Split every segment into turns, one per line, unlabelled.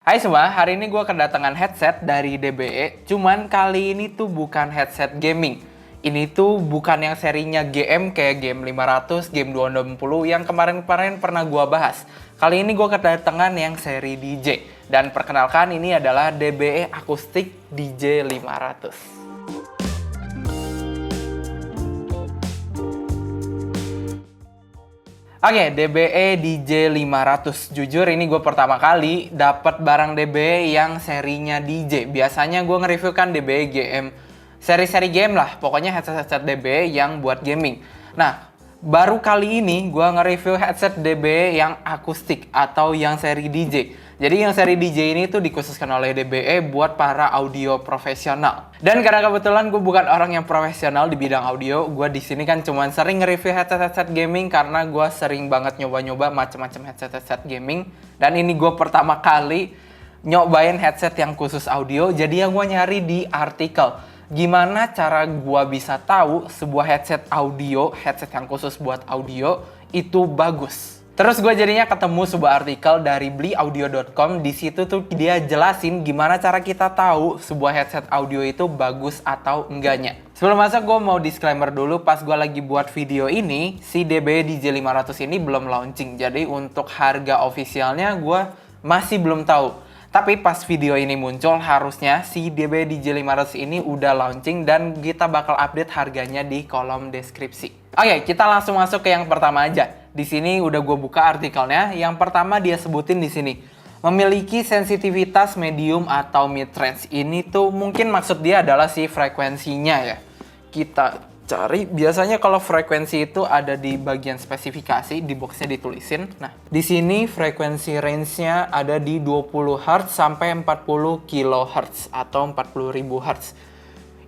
Hai semua, hari ini gue kedatangan headset dari DBE. Cuman kali ini tuh bukan headset gaming. Ini tuh bukan yang serinya GM kayak game 500, game 260 yang kemarin-kemarin pernah gue bahas. Kali ini gue kedatangan yang seri DJ. Dan perkenalkan ini adalah DBE Acoustic DJ 500. Oke, DBE DJ 500. Jujur ini gue pertama kali dapat barang DBE yang serinya DJ. Biasanya gue nge-review kan DBE GM, seri-seri game lah. Pokoknya headset-headset DBE yang buat gaming. Nah, baru kali ini gue nge-review headset DBE yang akustik atau yang seri DJ. Jadi yang seri DJ ini tuh dikhususkan oleh DBE buat para audio profesional. Dan karena kebetulan gue bukan orang yang profesional di bidang audio, gue di sini kan cuman sering nge-review headset-headset gaming karena gue sering banget nyoba-nyoba macam-macam headset-headset gaming. Dan ini gue pertama kali nyobain headset yang khusus audio. Jadi yang gue nyari di artikel, gimana cara gue bisa tahu sebuah headset audio, headset yang khusus buat audio itu bagus. Terus gue jadinya ketemu sebuah artikel dari bliaudio.com. Di situ tuh dia jelasin gimana cara kita tahu sebuah headset audio itu bagus atau enggaknya. Sebelum masuk gue mau disclaimer dulu, pas gue lagi buat video ini, si DBE DJ 500 ini belum launching. Jadi untuk harga officialnya gue masih belum tahu. Tapi pas video ini muncul, harusnya si DBE DJ 500 ini udah launching dan kita bakal update harganya di kolom deskripsi. Oke, kita langsung masuk ke yang pertama aja. Di sini udah gue buka artikelnya. Yang pertama dia sebutin di sini, memiliki sensitivitas medium atau mid range. Ini tuh mungkin maksud dia adalah si frekuensinya ya. Kita cari, biasanya kalau frekuensi itu ada di bagian spesifikasi, di boxnya ditulisin. Nah, di sini frekuensi range-nya ada di 20 Hz sampai 40 kHz atau 40.000 Hz.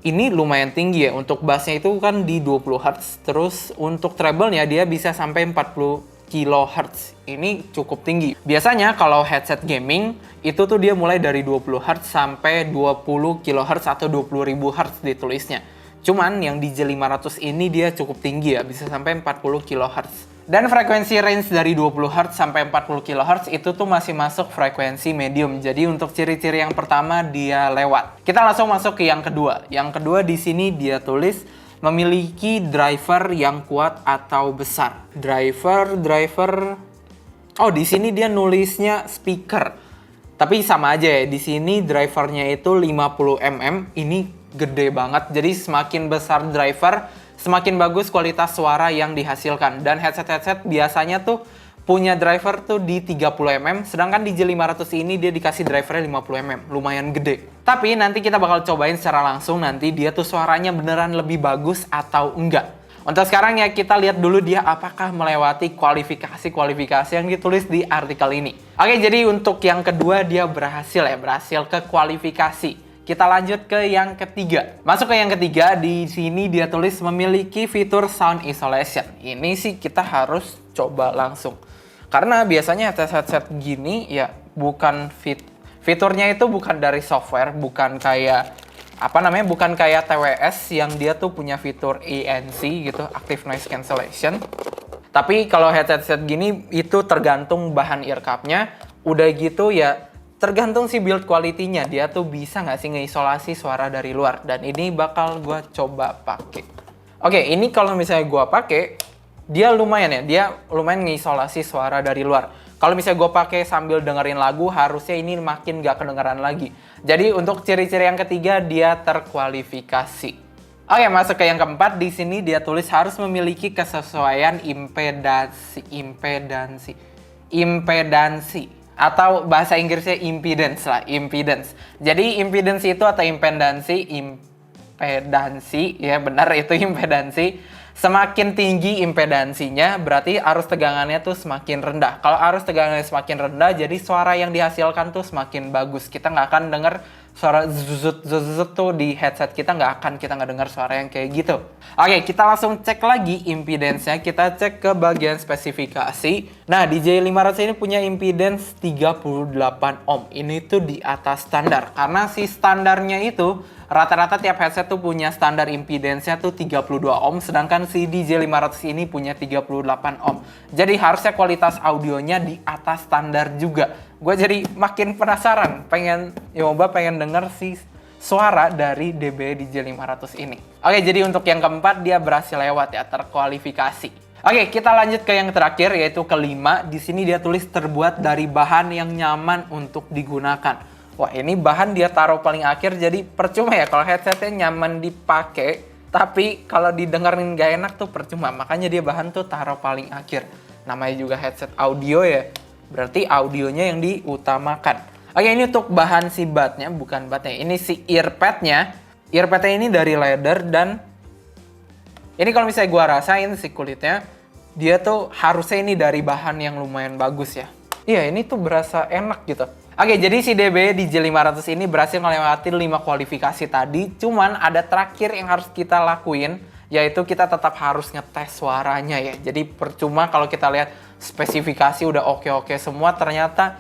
Ini lumayan tinggi ya, untuk bassnya itu kan di 20 Hz, terus untuk treble-nya dia bisa sampai 40 kHz. Ini cukup tinggi. Biasanya kalau headset gaming, itu tuh dia mulai dari 20 Hz sampai 20 kHz atau 20.000 Hz ditulisnya. Cuman yang DJ 500 ini dia cukup tinggi ya, bisa sampai 40 kHz. Dan frekuensi range dari 20 Hz sampai 40 kHz itu tuh masih masuk frekuensi medium. Jadi untuk ciri-ciri yang pertama dia lewat. Kita langsung masuk ke yang kedua. Yang kedua di sini dia tulis memiliki driver yang kuat atau besar. Driver. Oh, di sini dia nulisnya speaker. Tapi sama aja ya. Di sini drivernya itu 50 mm. Ini gede banget. Jadi semakin besar driver, semakin bagus kualitas suara yang dihasilkan. Dan headset-headset biasanya tuh punya driver tuh di 30 mm, sedangkan di J500 ini dia dikasih drivernya 50 mm, lumayan gede. Tapi nanti kita bakal cobain secara langsung nanti dia tuh suaranya beneran lebih bagus atau enggak. Untuk sekarang ya kita lihat dulu dia apakah melewati kualifikasi yang ditulis di artikel ini. Oke, jadi untuk yang kedua dia berhasil ke kualifikasi. Kita lanjut ke yang ketiga. Masuk ke yang ketiga, di sini dia tulis memiliki fitur sound isolation. Ini sih kita harus coba langsung. Karena biasanya headset gini ya bukan fiturnya itu bukan dari software, bukan kayak bukan kayak TWS yang dia tuh punya fitur ANC gitu, Active Noise Cancellation. Tapi kalau headset gini itu tergantung bahan earcupnya. Udah gitu ya tergantung si build quality-nya, dia tuh bisa nggak sih ngeisolasi suara dari luar. Dan ini bakal gue coba pakai. Oke, ini kalau misalnya gue pakai, dia lumayan ngeisolasi suara dari luar. Kalau misalnya gue pakai sambil dengerin lagu, harusnya ini makin nggak kedengeran lagi. Jadi untuk ciri-ciri yang ketiga, dia terkualifikasi. Oke, masuk ke yang keempat. Di sini dia tulis harus memiliki kesesuaian impedansi. Atau bahasa Inggrisnya impedance. Jadi impedance itu atau impedansi, ya benar itu impedansi. Semakin tinggi impedansinya berarti arus tegangannya tuh semakin rendah. Kalau arus tegangannya semakin rendah, jadi suara yang dihasilkan tuh semakin bagus. Kita nggak akan denger suara zuzut tuh di headset kita nggak dengar suara yang kayak gitu. Oke, kita langsung cek lagi impedance-nya. Kita cek ke bagian spesifikasi. Nah, DJ 500 ini punya impedance 38 ohm. Ini tuh di atas standar. Karena si standarnya itu rata-rata tiap headset tuh punya standar impedance-nya tuh 32 ohm, sedangkan si DJ 500 ini punya 38 ohm. Jadi harusnya kualitas audionya di atas standar juga. gue jadi makin penasaran, pengen denger si suara dari DB DJ 500 ini. Oke, jadi untuk yang keempat dia berhasil lewat ya, terkualifikasi. Oke, kita lanjut ke yang terakhir yaitu kelima. Di sini dia tulis terbuat dari bahan yang nyaman untuk digunakan. Wah, ini bahan dia taruh paling akhir, jadi percuma ya kalau headsetnya nyaman dipakai, tapi kalau didengerin gak enak tuh percuma. Makanya dia bahan tuh taruh paling akhir. Namanya juga headset audio ya, berarti audionya yang diutamakan. Oke, ini untuk bahan si budnya, bukan budnya. Ini si earpadnya. Earpadnya ini dari leather dan ini kalau misalnya gua rasain si kulitnya, dia tuh harusnya ini dari bahan yang lumayan bagus ya. Iya, ini tuh berasa enak gitu. Oke, jadi si DB DJ500 ini berhasil melewati 5 kualifikasi tadi. Cuman ada terakhir yang harus kita lakuin, yaitu kita tetap harus ngetes suaranya ya. Jadi percuma kalau kita lihat spesifikasi udah oke-oke semua, ternyata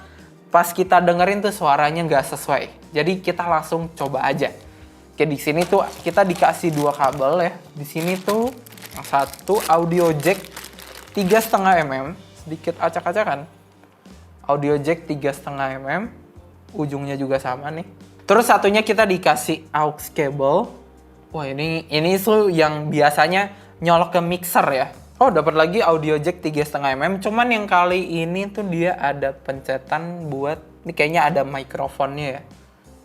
pas kita dengerin tuh suaranya nggak sesuai. Jadi kita langsung coba aja. Oke, di sini tuh kita dikasih 2 kabel ya. Di sini tuh yang satu audio jack 3,5 mm, sedikit acak-acakan. Audio jack 3,5 mm, ujungnya juga sama nih. Terus satunya kita dikasih aux cable. Wah, ini tuh yang biasanya nyolok ke mixer ya. Oh, dapat lagi audio jack 3,5 mm, cuman yang kali ini tuh dia ada pencetan buat, ini kayaknya ada mikrofonnya ya.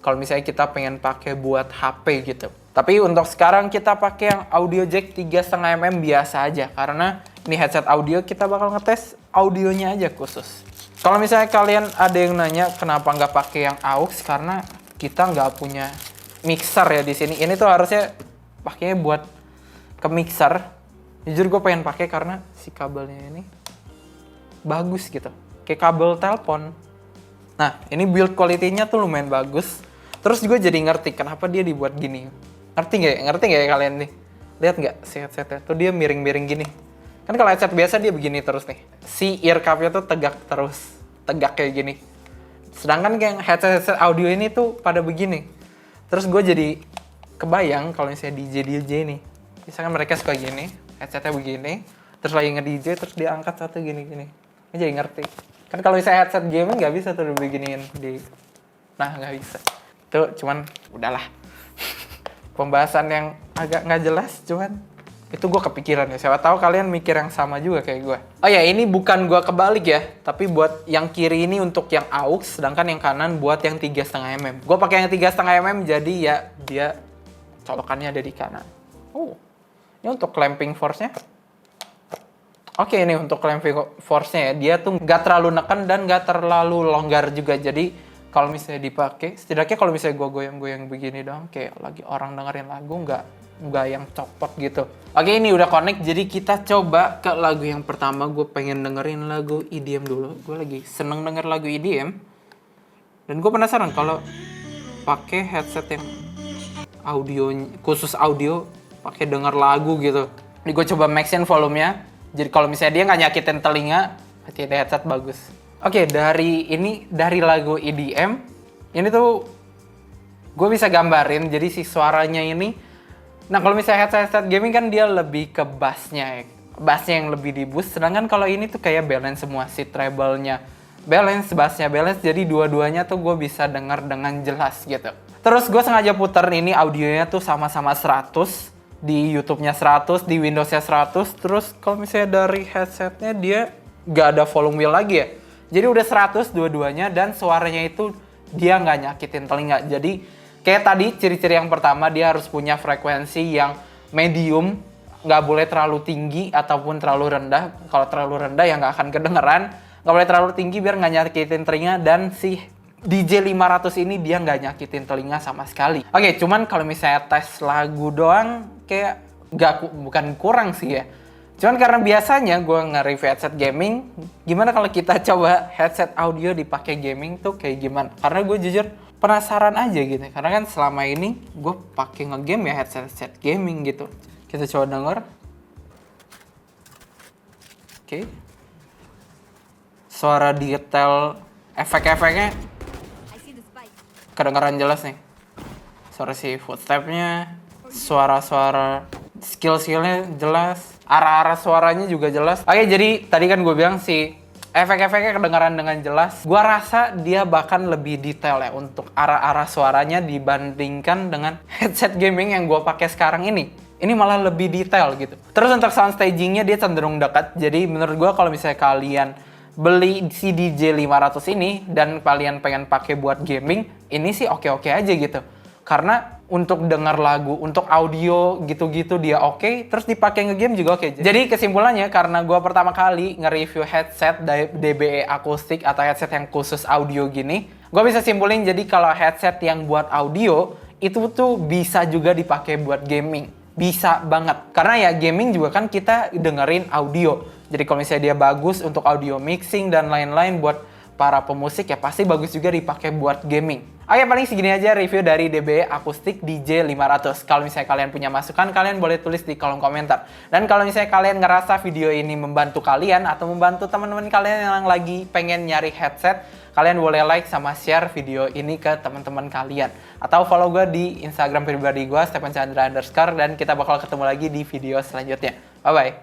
Kalau misalnya kita pengen pakai buat HP gitu. Tapi untuk sekarang kita pakai yang audio jack 3,5 mm biasa aja, karena ini headset audio, kita bakal ngetes audionya aja khusus. Kalau misalnya kalian ada yang nanya kenapa nggak pakai yang aux, karena kita nggak punya mixer ya di sini. Ini tuh harusnya pakainya buat ke mixer. Jujur gue pengen pakai karena si kabelnya ini bagus gitu, kayak kabel telepon. Nah, ini build quality-nya tuh lumayan bagus. Terus gue jadi ngerti kenapa dia dibuat gini. Ngerti nggak ya kalian nih? Lihat nggak si headsetnya? Tuh dia miring-miring gini. Kan kalau headset biasa dia begini terus nih. Si ear cup-nya tuh tegak terus, tegak kayak gini. Sedangkan kayak headset audio ini tuh pada begini. Terus gue jadi kebayang kalau misalnya DJ nih. Misalkan mereka suka gini, headsetnya begini, terus lagi nge-DJ, terus dia angkat satu gini-gini. Ini jadi ngerti. Kan kalau misalnya headset gaming nggak bisa tuh beginiin di... Nah, nggak bisa. Tuh, cuman udahlah. Pembahasan yang agak nggak jelas, cuman itu gue kepikiran ya. Siapa tahu kalian mikir yang sama juga kayak gue. Oh ya, ini bukan gue kebalik ya, tapi buat yang kiri ini untuk yang aux, sedangkan yang kanan buat yang 3,5 mm. Gue pakai yang 3,5 mm, jadi ya dia colokannya ada di kanan. Oh, ini untuk clamping force-nya. Oke, ini untuk clamping force-nya ya. Dia tuh nggak terlalu neken dan nggak terlalu longgar juga. Jadi kalau misalnya dipakai, setidaknya kalau misalnya gue goyang-goyang begini dong, kayak lagi orang dengerin lagu, nggak yang copot gitu. Oke, ini udah connect, jadi kita coba ke lagu yang pertama. Gue pengen dengerin lagu EDM dulu. Gue lagi seneng denger lagu EDM. Dan gue penasaran kalau pakai headset yang audio, khusus audio, pakai denger lagu gitu. Ini gue coba maxin volumenya. Jadi kalau misalnya dia nggak nyakitin telinga, berarti ada headset bagus. Oke, dari lagu EDM, ini tuh gue bisa gambarin. Jadi si suaranya ini, nah kalau misalnya headset gaming kan dia lebih ke bassnya ya. Bassnya yang lebih di boost. Sedangkan kalau ini tuh kayak balance semua. Si treble-nya balance, bassnya balance. Jadi dua-duanya tuh gue bisa denger dengan jelas gitu. Terus gue sengaja puter ini audionya tuh sama-sama 100. Di YouTube-nya 100, di Windows-nya 100. Terus kalau misalnya dari headsetnya dia gak ada volume wheel lagi ya. Jadi udah 100 dua-duanya dan suaranya itu dia nggak nyakitin telinga. Jadi kayak tadi ciri-ciri yang pertama, dia harus punya frekuensi yang medium, nggak boleh terlalu tinggi ataupun terlalu rendah. Kalau terlalu rendah ya nggak akan kedengeran. Nggak boleh terlalu tinggi biar nggak nyakitin telinga, dan si DJ500 ini dia nggak nyakitin telinga sama sekali. Oke, cuman kalau misalnya tes lagu doang kayak bukan kurang sih ya. Cuman karena biasanya gue nge-review headset gaming, gimana kalau kita coba headset audio dipakai gaming tuh kayak gimana? Karena gue jujur penasaran aja gitu. Karena kan selama ini gue pakai nge-game ya headset gaming gitu. Kita coba denger. Oke. Suara detail efek-efeknya kedengaran jelas nih. Suara si footstep-nya, suara-suara skill-skillnya jelas. Arah-arah suaranya juga jelas. Oke, jadi tadi kan gue bilang si efek-efeknya kedengaran dengan jelas. Gua rasa dia bahkan lebih detail ya untuk arah-arah suaranya dibandingkan dengan headset gaming yang gua pakai sekarang ini. Ini malah lebih detail gitu. Terus untuk sound stagingnya dia cenderung dekat. Jadi menurut gua kalau misalnya kalian beli si DJ500 ini dan kalian pengen pakai buat gaming, ini sih oke-oke aja gitu. Karena untuk dengar lagu, untuk audio gitu-gitu dia oke, terus dipakai nge-game juga oke. Jadi kesimpulannya, karena gue pertama kali nge-review headset dari DBE akustik atau headset yang khusus audio gini, gue bisa simpulin jadi kalau headset yang buat audio, itu tuh bisa juga dipakai buat gaming. Bisa banget. Karena ya gaming juga kan kita dengerin audio. Jadi kalau misalnya dia bagus untuk audio mixing dan lain-lain buat para pemusik ya pasti bagus juga dipakai buat gaming. Oke, paling segini aja review dari DBE Akustik DJ500. Kalau misalnya kalian punya masukan, kalian boleh tulis di kolom komentar. Dan kalau misalnya kalian ngerasa video ini membantu kalian atau membantu teman-teman kalian yang lagi pengen nyari headset, kalian boleh like sama share video ini ke teman-teman kalian. Atau follow gue di Instagram pribadi gue, Stephen Chandra_, dan kita bakal ketemu lagi di video selanjutnya. Bye-bye.